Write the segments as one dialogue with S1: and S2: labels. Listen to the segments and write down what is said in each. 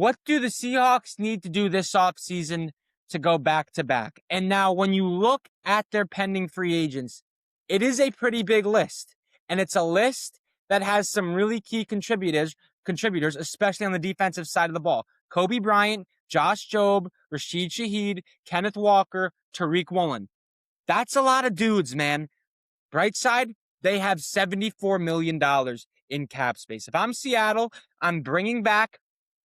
S1: What do the Seahawks need to do this offseason to go back-to-back? And now when you look at their pending free agents, it is a pretty big list. And it's a list that has some really key contributors, especially on the defensive side of the ball. Kobe Bryant, Josh Jobe, Rashid Shaheed, Kenneth Walker, Tariq Woolen. That's a lot of dudes, man. Bright side, they have $74 million in cap space. If I'm Seattle, I'm bringing back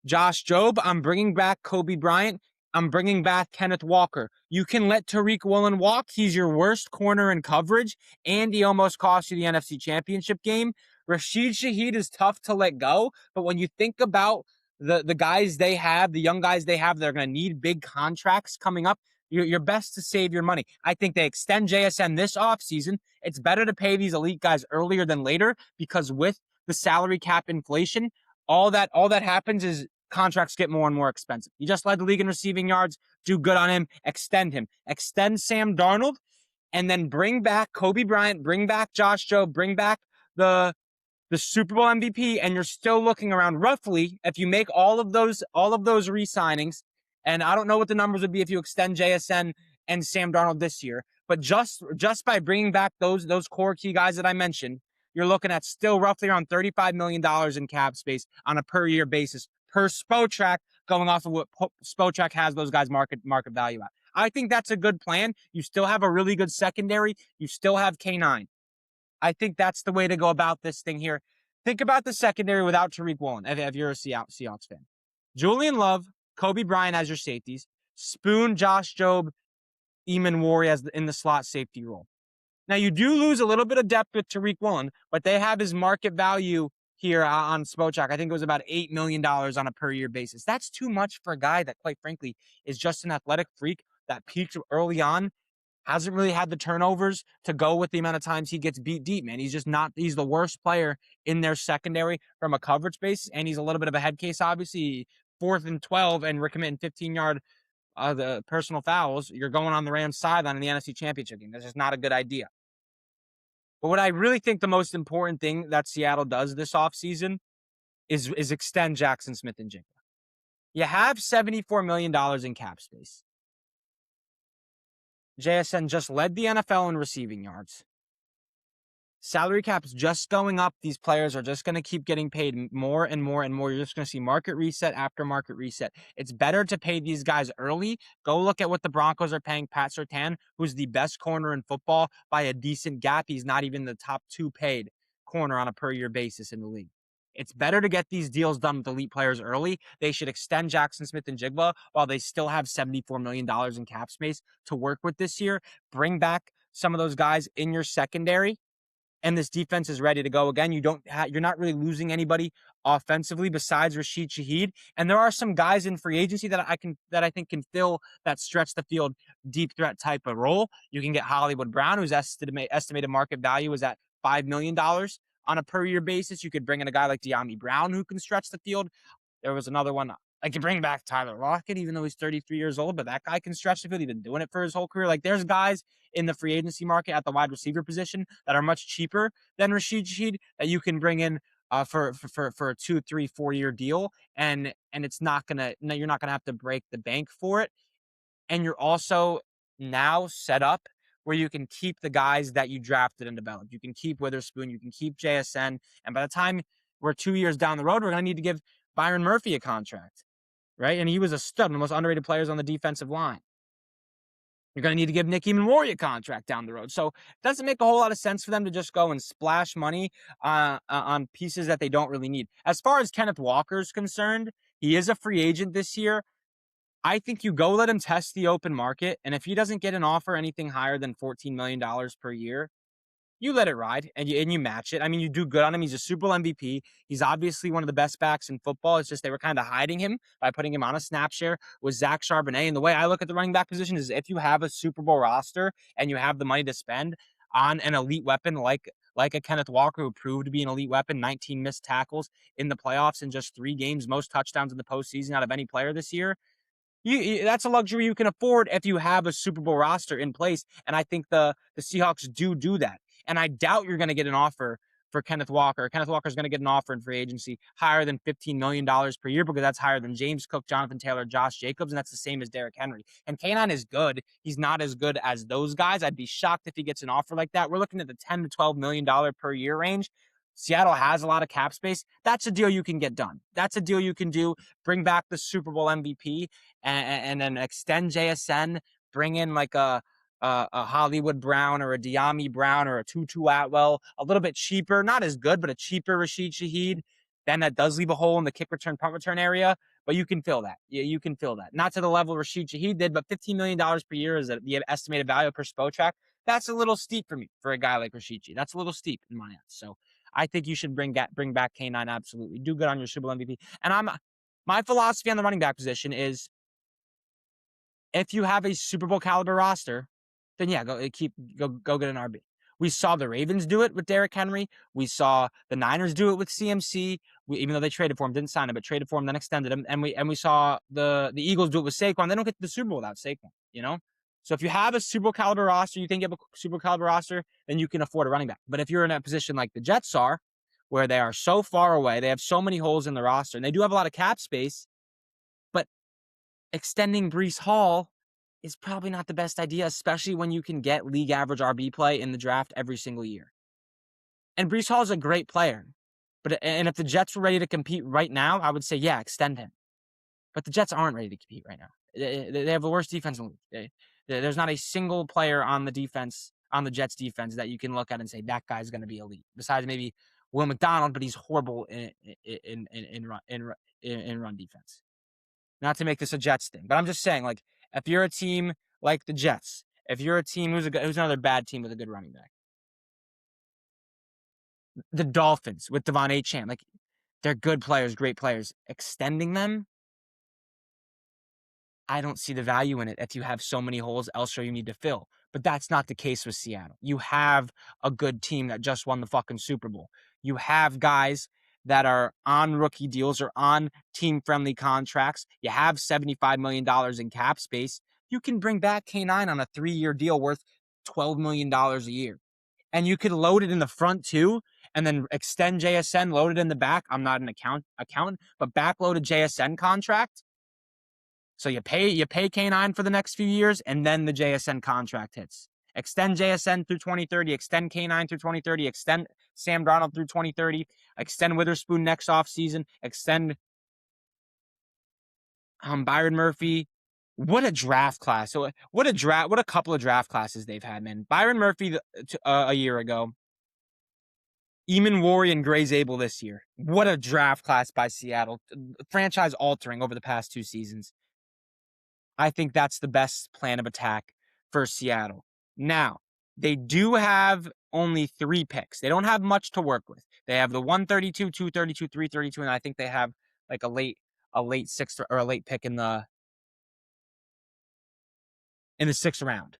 S1: Josh Jobe. I'm bringing back Kobe Bryant. I'm bringing back Kenneth Walker. You can let Tariq Woolen walk. He's your worst corner in coverage, and he almost cost you the NFC Championship game. Rashid Shaheed is tough to let go, but when you think about the guys they have, the young guys they have, they're going to need big contracts coming up. You're best to save your money. I think they extend JSN this offseason. It's better to pay these elite guys earlier than later because with the salary cap inflation, all that happens is contracts get more and more expensive. You just led the league in receiving yards. Do good on him. Extend him. Extend Sam Darnold, and then bring back Kobe Bryant. Bring back Josh Jobe. Bring back the Super Bowl MVP, and you're still looking around roughly if you make all of those re-signings. And I don't know what the numbers would be if you extend JSN and Sam Darnold this year, but just by bringing back those core key guys that I mentioned, you're looking at still roughly around $35 million in cap space on a per year basis per Spotrac, going off of what Spotrac has those guys market value at. I think that's a good plan. You still have a really good secondary. You still have K9. I think that's the way to go about this thing here. Think about the secondary without Tariq Woolen, if you're a Seahawks fan. Julian Love, Kobe Bryant as your safeties. Spoon, Josh Jobe, Eamon Warrior as in the slot safety role. Now, you do lose a little bit of depth with Tariq Woolen, but they have his market value here on Spotrac. I think it was about $8 million on a per-year basis. That's too much for a guy that, quite frankly, is just an athletic freak that peaked early on, hasn't really had the turnovers to go with the amount of times he gets beat deep, man. He's just not, he's the worst player in their secondary from a coverage basis, and he's a little bit of a head case, obviously. 4th and 12, and we're committing 15-yard the personal fouls. You're going on the Rams sideline in the NFC Championship game. That's just not a good idea. But what I really think the most important thing that Seattle does this offseason is extend Jackson Smith-Njigba. You have $74 million in cap space. JSN just led the NFL in receiving yards. Salary cap is just going up. These players are just going to keep getting paid more and more and more. You're just going to see market reset after market reset. It's better to pay these guys early. Go look at what the Broncos are paying Pat Surtain, who's the best corner in football by a decent gap. He's not even the top 2 paid corner on a per-year basis in the league. It's better to get these deals done with elite players early. They should extend Jackson Smith-Njigba while they still have $74 million in cap space to work with this year. Bring back some of those guys in your secondary, and this defense is ready to go again. You're not really losing anybody offensively besides Rashid Shaheed. And there are some guys in free agency that I think can fill that stretch the field deep threat type of role. You can get Hollywood Brown, whose estimated market value is at $5 million on a per year basis. You could bring in a guy like De'Ami Brown who can stretch the field. There was another one. I could bring back Tyler Lockett, even though he's 33 years old, but that guy can stretch the field. He's been doing it for his whole career. Like, there's guys in the free agency market at the wide receiver position that are much cheaper than Rashid Shaheed that you can bring in for a 2, 3, 4-year deal, and it's you're not gonna have to break the bank for it, and you're also now set up where you can keep the guys that you drafted and developed. You can keep Witherspoon, you can keep JSN, and by the time we're 2 years down the road, we're gonna need to give Byron Murphy a contract. Right? And he was a stud, one of the most underrated players on the defensive line. You're going to need to give Nick Eamon a contract down the road. So it doesn't make a whole lot of sense for them to just go and splash money on pieces that they don't really need. As far as Kenneth Walker is concerned, he is a free agent this year. I think you go let him test the open market. And if he doesn't get an offer anything higher than $14 million per year, you let it ride and you match it. I mean, you do good on him. He's a Super Bowl MVP. He's obviously one of the best backs in football. It's just they were kind of hiding him by putting him on a snap share with Zach Charbonnet. And the way I look at the running back position is if you have a Super Bowl roster and you have the money to spend on an elite weapon like a Kenneth Walker, who proved to be an elite weapon, 19 missed tackles in the playoffs in just 3 games, most touchdowns in the postseason out of any player this year. That's a luxury you can afford if you have a Super Bowl roster in place. And I think the Seahawks do that. And I doubt you're going to get an offer for Kenneth Walker. Kenneth Walker is going to get an offer in free agency higher than $15 million per year because that's higher than James Cook, Jonathan Taylor, Josh Jacobs, and that's the same as Derrick Henry. And K9 is good. He's not as good as those guys. I'd be shocked if he gets an offer like that. We're looking at the $10 to $12 million per year range. Seattle has a lot of cap space. That's a deal you can get done. That's a deal you can do. Bring back the Super Bowl MVP and then extend JSN. Bring in like a Hollywood Brown or a Diami Brown or a Tutu Atwell, a little bit cheaper, not as good, but a cheaper Rashid Shaheed. Then that does leave a hole in the kick return, punt return area, but you can fill that. You can fill that. Not to the level Rashid Shaheed did, but $15 million per year is the estimated value per Spotrac. That's a little steep for me, for a guy like Rashid Shaheed. That's a little steep in my eyes. So I think you should bring back K9, absolutely. Do good on your Super Bowl MVP. And my philosophy on the running back position is if you have a Super Bowl caliber roster, then yeah, go get an RB. We saw the Ravens do it with Derrick Henry. We saw the Niners do it with CMC. Even though they traded for him, didn't sign him, but traded for him, then extended him. And we saw the Eagles do it with Saquon. They don't get to the Super Bowl without Saquon, you know? So if you have a Super Bowl caliber roster, you think you have a Super Bowl caliber roster, then you can afford a running back. But if you're in a position like the Jets are, where they are so far away, they have so many holes in the roster, and they do have a lot of cap space, but extending Breece Hall is probably not the best idea, especially when you can get league average RB play in the draft every single year. And Breece Hall is a great player. And if the Jets were ready to compete right now, I would say, yeah, extend him. But the Jets aren't ready to compete right now. They have the worst defense in the league. There's not a single player on the defense, on the Jets defense, that you can look at and say, that guy's going to be elite. Besides maybe Will McDonald, but he's horrible in run defense. Not to make this a Jets thing, but I'm just saying, like, if you're a team like the Jets, if you're a team who's another bad team with a good running back, the Dolphins with Devon Achane, like, they're good players, great players. Extending them, I don't see the value in it if you have so many holes elsewhere you need to fill. But that's not the case with Seattle. You have a good team that just won the fucking Super Bowl. You have guys that are on rookie deals or on team-friendly contracts. You have $75 million in cap space. You can bring back K9 on a 3-year deal worth $12 million a year. And you could load it in the front too, and then extend JSN, load it in the back. I'm not an accountant, but backload a JSN contract. So you pay K9 for the next few years, and then the JSN contract hits. Extend JSN through 2030, extend K9 through 2030, extend Sam Darnold through 2030, extend Witherspoon next offseason, extend Byron Murphy. What a draft class. So what a couple of draft classes they've had, man. Byron Murphy a year ago. Eamon Warry and Gray Zabel this year. What a draft class by Seattle. Franchise altering over the past 2 seasons. I think that's the best plan of attack for Seattle. Now, they do have only 3 picks. They don't have much to work with. They have the 132, 232, 332, and I think they have like a late 6th or a late pick in the 6th round.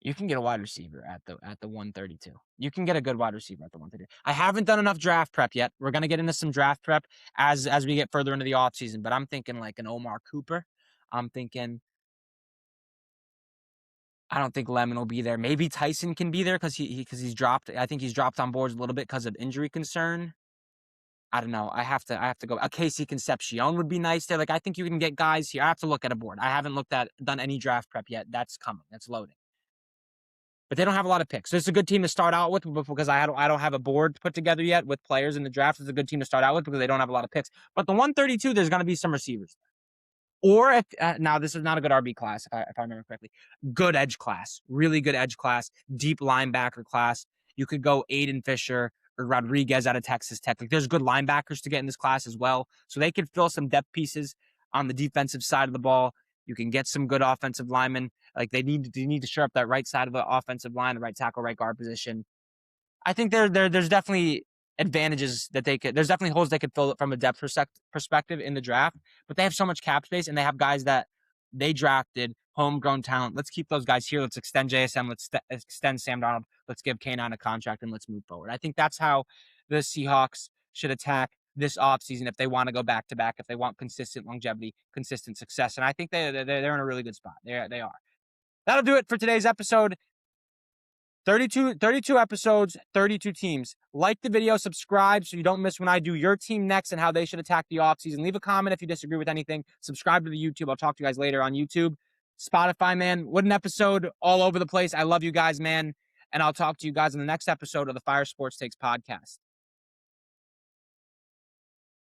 S1: You can get a wide receiver at the 132. You can get a good wide receiver at the 132. I haven't done enough draft prep yet. We're going to get into some draft prep as we get further into the offseason, but I'm thinking like an Omar Cooper. I'm thinking, I don't think Lemon will be there. Maybe Tyson can be there because he's dropped. I think he's dropped on boards a little bit because of injury concern. I don't know. I have to go. A Casey Concepcion would be nice there. Like, I think you can get guys here. I have to look at a board. I haven't done any draft prep yet. That's coming. That's loading. But they don't have a lot of picks. So it's a good team to start out with because I don't have a board put together yet with players in the draft. It's a good team to start out with because they don't have a lot of picks. But the 132, there's going to be some receivers. Or if now this is not a good RB class, if I remember correctly. Good edge class, really good edge class, deep linebacker class. You could go Aiden Fisher or Rodriguez out of Texas Tech. Like, there's good linebackers to get in this class as well, so they could fill some depth pieces on the defensive side of the ball. You can get some good offensive linemen. Like, they need to shore up that right side of the offensive line, the right tackle, right guard position. I think there's definitely advantages that there's definitely holes they could fill from a depth perspective in the draft, but they have so much cap space and they have guys that they drafted, homegrown talent. Let's keep those guys here. Let's extend JSM. Let's extend Sam Darnold. Let's give K9 a contract and let's move forward. I think that's how the Seahawks should attack this offseason if they want to go back to back, if they want consistent longevity, consistent success. And I think they're in a really good spot. They are. That'll do it for today's episode. 32 episodes, 32 teams. Like the video, subscribe so you don't miss when I do your team next and how they should attack the offseason. Leave a comment if you disagree with anything. Subscribe to the YouTube. I'll talk to you guys later on YouTube. Spotify, man. What an episode all over the place. I love you guys, man. And I'll talk to you guys in the next episode of the Fire Sports Takes podcast.